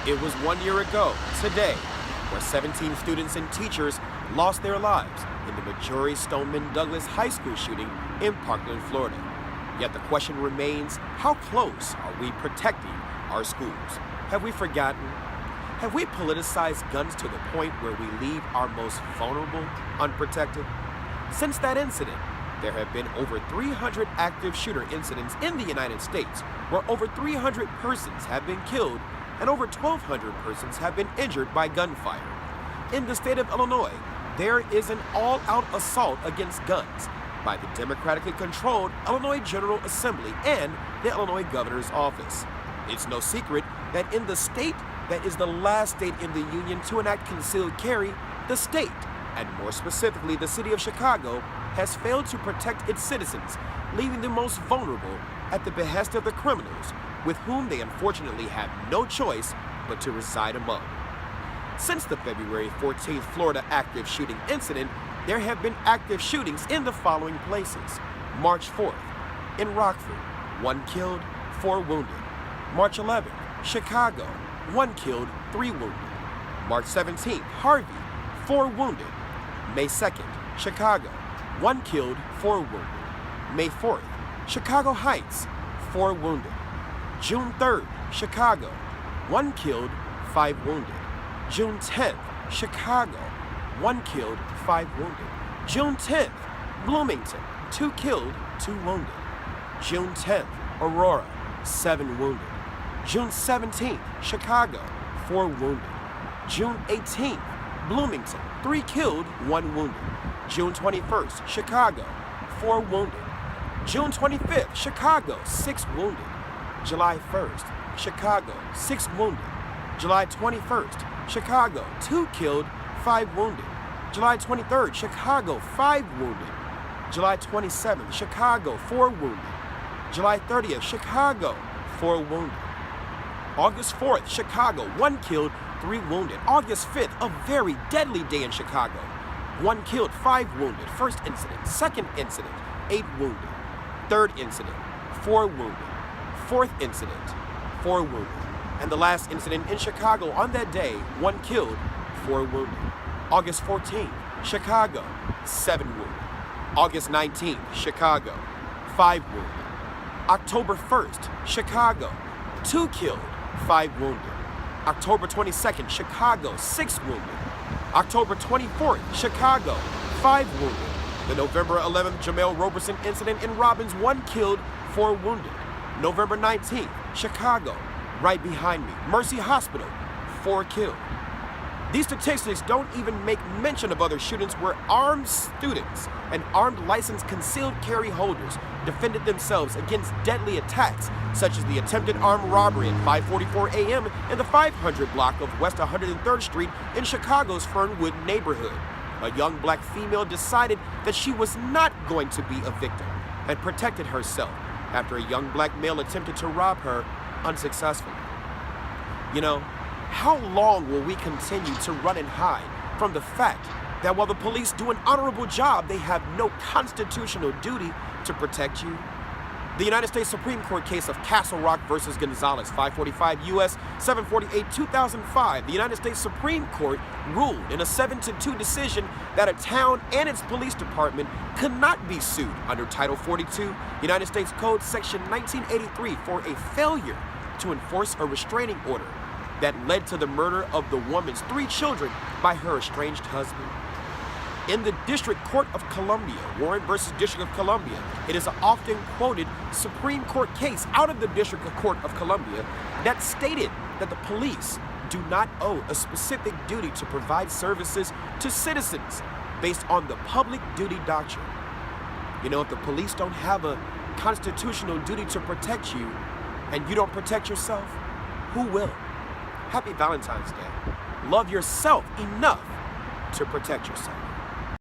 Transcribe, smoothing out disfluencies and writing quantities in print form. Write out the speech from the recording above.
It was 1 year ago, today, where 17 students and teachers lost their lives in the Majorie Stoneman Douglas High School shooting in Parkland, Florida. Yet the question remains, how close are we protecting our schools? Have we forgotten? Have we politicized guns to the point where we leave our most vulnerable unprotected? Since that incident, there have been over 300 active shooter incidents in the United States, where over 300 persons have been killed and over 1,200 persons have been injured by gunfire. In the state of Illinois, there is an all-out assault against guns by the democratically controlled Illinois General Assembly and the Illinois Governor's Office. It's no secret that in the state that is the last state in the union to enact concealed carry, the state, and more specifically the city of Chicago, has failed to protect its citizens, leaving the most vulnerable at the behest of the criminals, with whom they unfortunately have no choice but to reside among. Since the February 14th Florida active shooting incident, there have been active shootings in the following places. March 4th, in Rockford, 1 killed, 4 wounded. March 11th, Chicago, 1 killed, 3 wounded. March 17th, Harvey, 4 wounded. May 2nd, Chicago, 1 killed, 4 wounded. May 4th, Chicago Heights, 4 wounded. June 3rd, Chicago, 1 killed, 5 wounded. June 10th, Chicago, 1 killed, 5 wounded. June 10th, Bloomington, 2 killed, 2 wounded. June 10th, Aurora, 7 wounded. June 17th, Chicago, 4 wounded. June 18th, Bloomington, 3 killed, 1 wounded. June 21st, Chicago, 4 wounded. June 25th, Chicago, 6 wounded. July 1st, Chicago, 6 wounded. July 21st, Chicago, 2 killed, 5 wounded. July 23rd, Chicago, 5 wounded. July 27th, Chicago, 4 wounded. July 30th, Chicago, 4 wounded. August 4th, Chicago, 1 killed, 3 wounded. August 5th, a very deadly day in Chicago. 1 killed, 5 wounded. First incident. Second incident, 8 wounded. Third incident, 4 wounded. Fourth incident, 4 wounded. And the last incident in Chicago on that day, 1 killed, 4 wounded. August 14th, Chicago, 7 wounded. August 19th, Chicago, 5 wounded. October 1st, Chicago, 2 killed, 5 wounded. October 22nd, Chicago, 6 wounded. October 24th, Chicago, 5 wounded. The November 11th Jamel Roberson incident in Robbins, 1 killed, 4 wounded. November 19th, Chicago, right behind me, Mercy Hospital, 4 killed. These statistics don't even make mention of other shootings where armed students and armed licensed concealed carry holders defended themselves against deadly attacks, such as the attempted armed robbery at 5:44 a.m. in the 500 block of West 103rd Street in Chicago's Fernwood neighborhood. A young black female decided that she was not going to be a victim and protected herself after a young black male attempted to rob her unsuccessfully. You know, how long will we continue to run and hide from the fact that while the police do an honorable job, they have no constitutional duty to protect you? The United States Supreme Court case of Castle Rock versus Gonzalez, 545 U.S. 748, 2005, the United States Supreme Court ruled in a 7-2 decision that a town and its police department could not be sued under Title 42, United States Code Section 1983 for a failure to enforce a restraining order that led to the murder of the woman's 3 children by her estranged husband. In the District Court of Columbia, Warren versus District of Columbia, it is an often quoted Supreme Court case out of the District Court of Columbia that stated that the police do not owe a specific duty to provide services to citizens based on the public duty doctrine. You know, if the police don't have a constitutional duty to protect you and you don't protect yourself, who will? Happy Valentine's Day. Love yourself enough to protect yourself.